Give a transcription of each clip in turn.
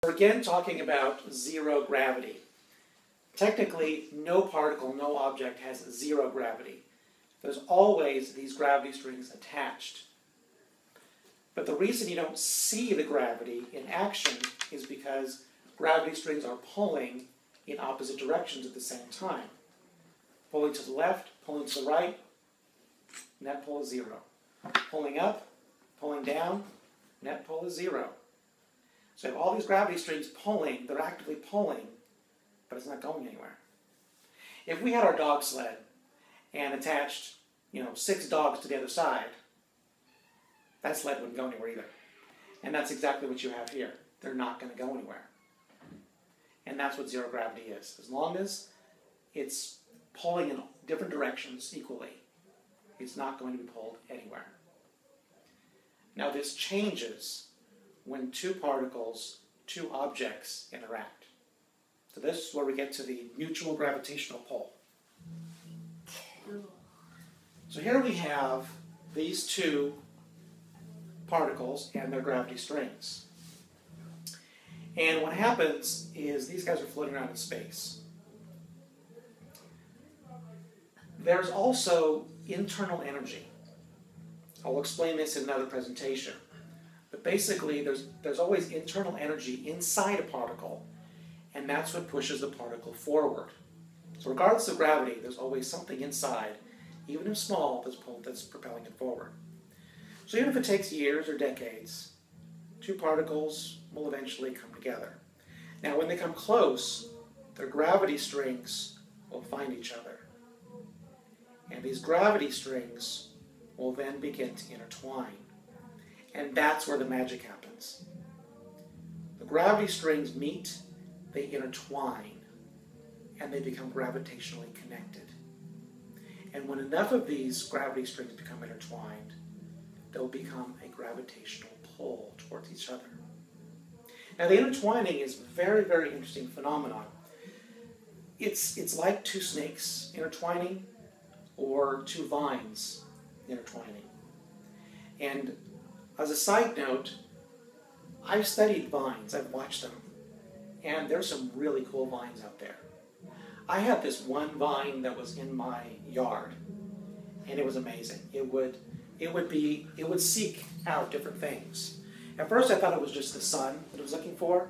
We're again talking about zero gravity. Technically, no particle, no object has zero gravity. There's always these gravity strings attached. But the reason you don't see the gravity in action is because gravity strings are pulling in opposite directions at the same time. Pulling to the left, pulling to the right, net pull is zero. Pulling up, pulling down, net pull is zero. So you have all these gravity strings pulling, they're actively pulling, but it's not going anywhere. If we had our dog sled and attached, 6 dogs to the other side, that sled wouldn't go anywhere either. And that's exactly what you have here. They're not going to go anywhere. And that's what zero gravity is. As long as it's pulling in different directions equally, it's not going to be pulled anywhere. Now this changes when two particles, two objects interact. So this is where we get to the mutual gravitational pull. So here we have these two particles and their gravity strings. And what happens is these guys are floating around in space. There's also internal energy. I'll explain this in another presentation. But basically, there's always internal energy inside a particle, and that's what pushes the particle forward. So regardless of gravity, there's always something inside, even if small, that's propelling it forward. So even if it takes years or decades, two particles will eventually come together. Now when they come close, their gravity strings will find each other. And these gravity strings will then begin to intertwine. And that's where the magic happens. The gravity strings meet, they intertwine, and they become gravitationally connected. And when enough of these gravity strings become intertwined, they'll become a gravitational pull towards each other. Now the intertwining is a very, very interesting phenomenon. It's like two snakes intertwining or two vines intertwining. And as a side note, I've studied vines, I've watched them, and there's some really cool vines out there. I had this one vine that was in my yard, and it was amazing. It would seek out different things. At first I thought it was just the sun that it was looking for,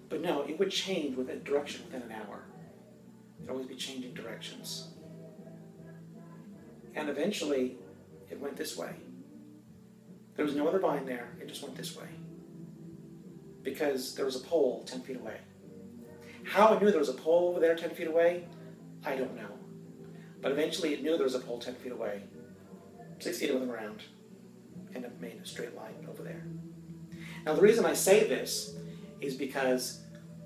but no, it would change direction within an hour. It'd always be changing directions. And eventually, it went this way. There was no other vine there, it just went this way. Because there was a pole 10 feet away. How it knew there was a pole over there 10 feet away, I don't know. But eventually it knew there was a pole 10 feet away, 6 feet over the ground, and it made a straight line over there. Now the reason I say this is because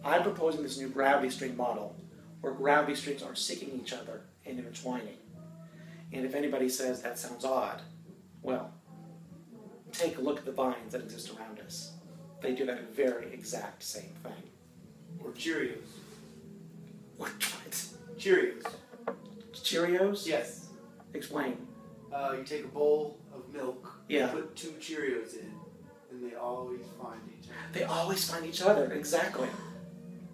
I'm proposing this new gravity string model where gravity strings are seeking each other and intertwining. And if anybody says that sounds odd, well, take a look at the vines that exist around us. They do that very exact same thing. Or Cheerios. What? Cheerios. Cheerios? Yes. Explain. You take a bowl of milk, Yeah. put 2 Cheerios in, and they always find each other. They always find each other, exactly.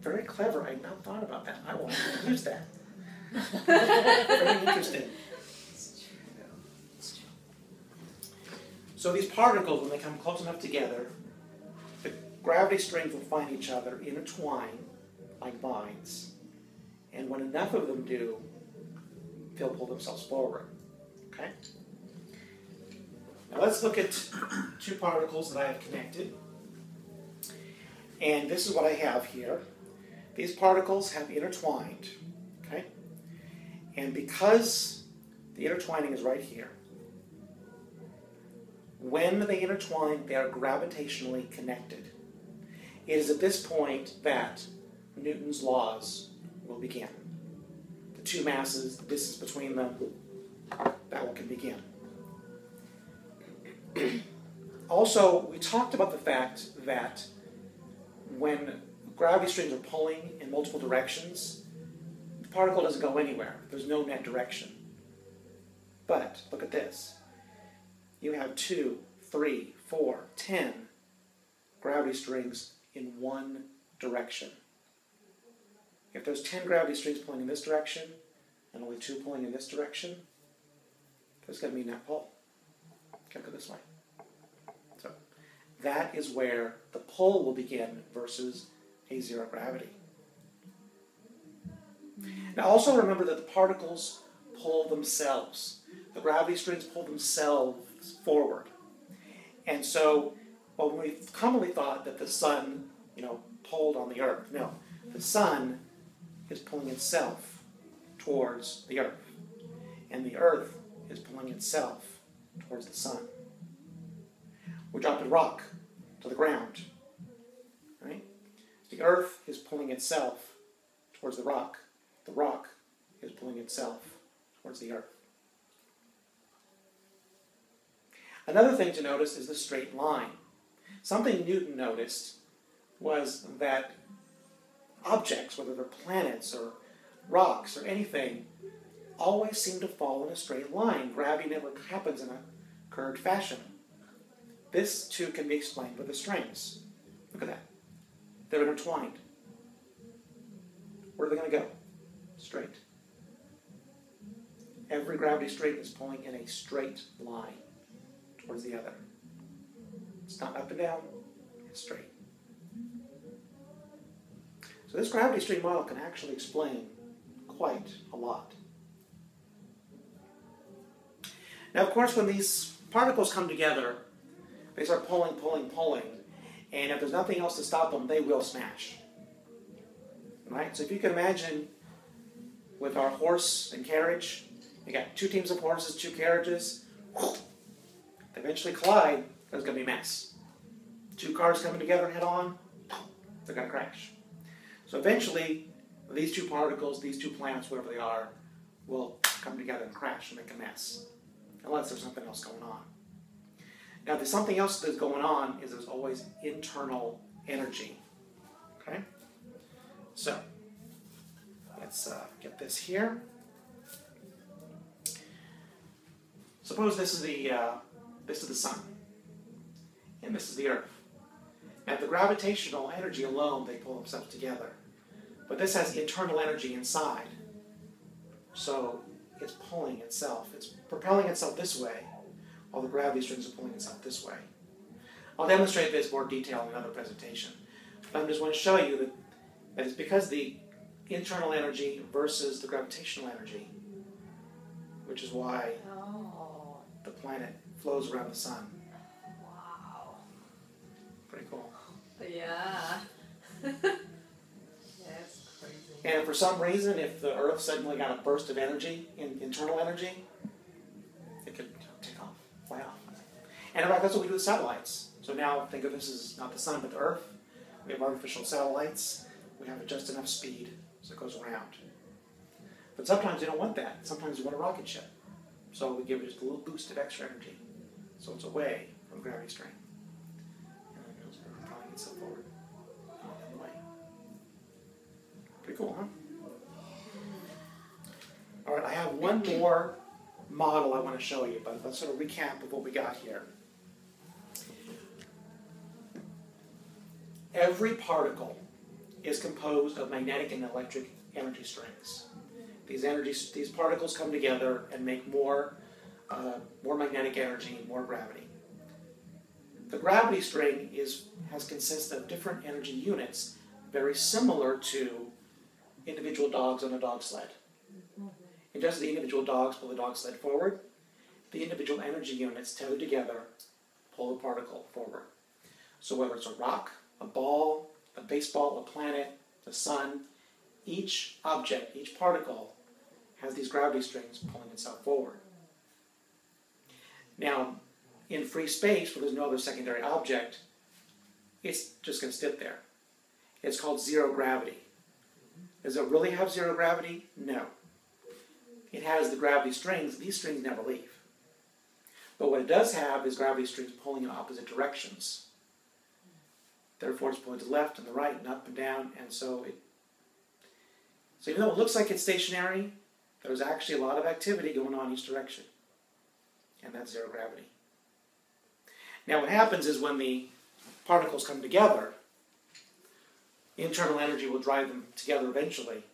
Very clever. I had not thought about that. I will use that. Very interesting. So these particles, when they come close enough together, the gravity strings will find each other, intertwine like vines. And when enough of them do, they'll pull themselves forward. Okay? Now let's look at two particles that I have connected. And this is what I have here. These particles have intertwined. Okay? And because the intertwining is right here, when they intertwine, they are gravitationally connected. It is at this point that Newton's laws will begin. The two masses, the distance between them, that one can begin. Also, we talked about the fact that when gravity strings are pulling in multiple directions, the particle doesn't go anywhere. There's no net direction. But look at this. You have 2, 3, 4, 10 gravity strings in one direction. If there's 10 gravity strings pulling in this direction and only 2 pulling in this direction, there's going to be a net pull. It's going to go this way. So that is where the pull will begin versus a zero gravity. Now also remember that the particles pull themselves. The gravity strings pull themselves forward. And so, well, we commonly thought that the sun, pulled on the earth. No, the sun is pulling itself towards the earth. And the earth is pulling itself towards the sun. We dropped a rock to the ground. Right? The earth is pulling itself towards the rock. The rock is pulling itself towards the earth. Another thing to notice is the straight line. Something Newton noticed was that objects, whether they're planets or rocks or anything, always seem to fall in a straight line. Gravity never happens in a curved fashion. This, too, can be explained with the strings. Look at that. They're intertwined. Where are they going to go? Straight. Every gravity string is pulling in a straight line towards the other. It's not up and down, it's straight. So this gravity string model can actually explain quite a lot. Now, of course, when these particles come together, they start pulling, and if there's nothing else to stop them, they will smash. Right? So if you can imagine with our horse and carriage, you got 2 teams of horses, 2 carriages, they eventually collide, there's going to be a mess. 2 cars coming together head on, they're going to crash. So eventually, these 2 particles, these 2 planets, whatever they are, will come together and crash and make a mess. Unless there's something else going on. Now, if there's something else that's going on, is there's always internal energy. Okay? So, let's get this here. Suppose this is the sun, and this is the earth. Now, the gravitational energy alone, they pull themselves together. But this has internal energy inside. So, it's pulling itself. It's propelling itself this way, while the gravity strings are pulling itself this way. I'll demonstrate this more detail in another presentation. But I just want to show you that it's because the internal energy versus the gravitational energy, which is why the planet flows around the sun. Wow. Pretty cool. Yeah. That's crazy. And for some reason, if the Earth suddenly got a burst of energy, internal energy, it could take off, fly off. And in fact, that's what we do with satellites. So now think of this as not the sun, but the Earth. We have artificial satellites. We have just enough speed so it goes around. But sometimes you don't want that. Sometimes you want a rocket ship. So we give it just a little boost of extra energy. So it's away from the gravity string. And it goes propelling itself forward. And away. Pretty cool, huh? All right, I have one more model I want to show you, but let's sort of recap of what we got here. Every particle is composed of magnetic and electric energy strings. These particles come together and make more magnetic energy, more gravity. The gravity string consists of different energy units, very similar to individual dogs on a dog sled. And just as the individual dogs pull the dog sled forward, the individual energy units tethered together pull the particle forward. So whether it's a rock, a ball, a baseball, a planet, the sun, each object, each particle has these gravity strings pulling itself forward. Now, in free space, where there's no other secondary object, it's just going to sit there. It's called zero gravity. Does it really have zero gravity? No. It has the gravity strings. These strings never leave. But what it does have is gravity strings pulling in opposite directions. Therefore, it's pulling to the left and the right and up and down, and so even though it looks like it's stationary, there's actually a lot of activity going on each direction. And that's zero gravity. Now what happens is when the particles come together, Internal energy will drive them together eventually.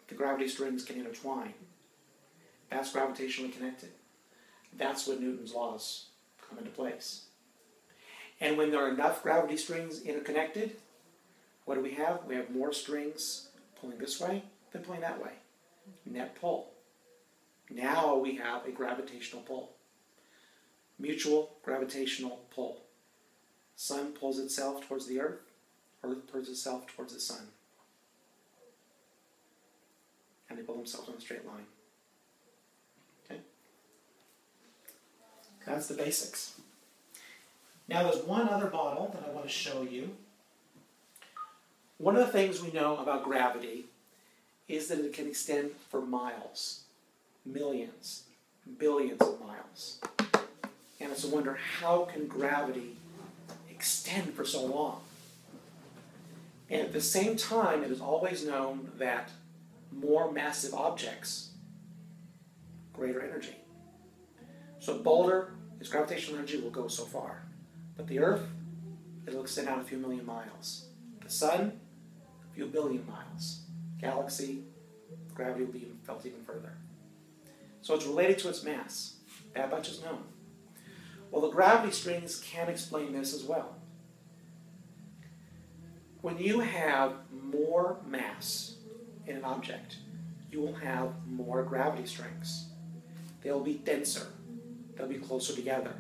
The gravity strings can intertwine. That's gravitationally connected. That's when Newton's laws come into place. And when there are enough gravity strings interconnected, what do we have? We have more strings pulling this way than pulling that way. Net pull. Now we have a gravitational pull. Mutual gravitational pull. Sun pulls itself towards the Earth. Earth pulls itself towards the Sun. And they pull themselves in a straight line. Okay? That's the basics. Now there's one other model that I want to show you. One of the things we know about gravity is that it can extend for miles, millions, billions of miles. And it's a wonder, how can gravity extend for so long? And at the same time, it is always known that more massive objects, greater energy. So a boulder, its gravitational energy will go so far. But the Earth, it'll extend out a few million miles. The Sun, a few billion miles. Galaxy, gravity will be felt even further. So it's related to its mass. That much is known. Well, the gravity strings can explain this as well. When you have more mass in an object, you will have more gravity strings. They'll be denser. They'll be closer together.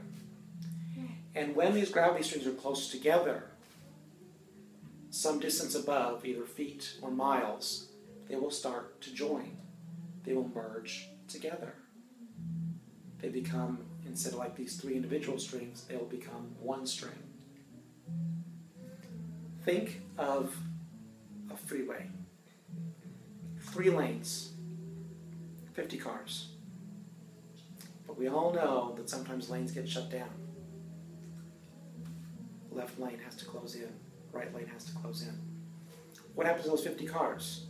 And when these gravity strings are close together, some distance above, either feet or miles, they will start to join. They will merge together. They become, instead of like these three individual strings, they will become one string. Think of a freeway. 3 lanes, 50 cars. But we all know that sometimes lanes get shut down. Left lane has to close in, right lane has to close in. What happens to those 50 cars?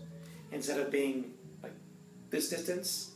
Instead of being like this distance,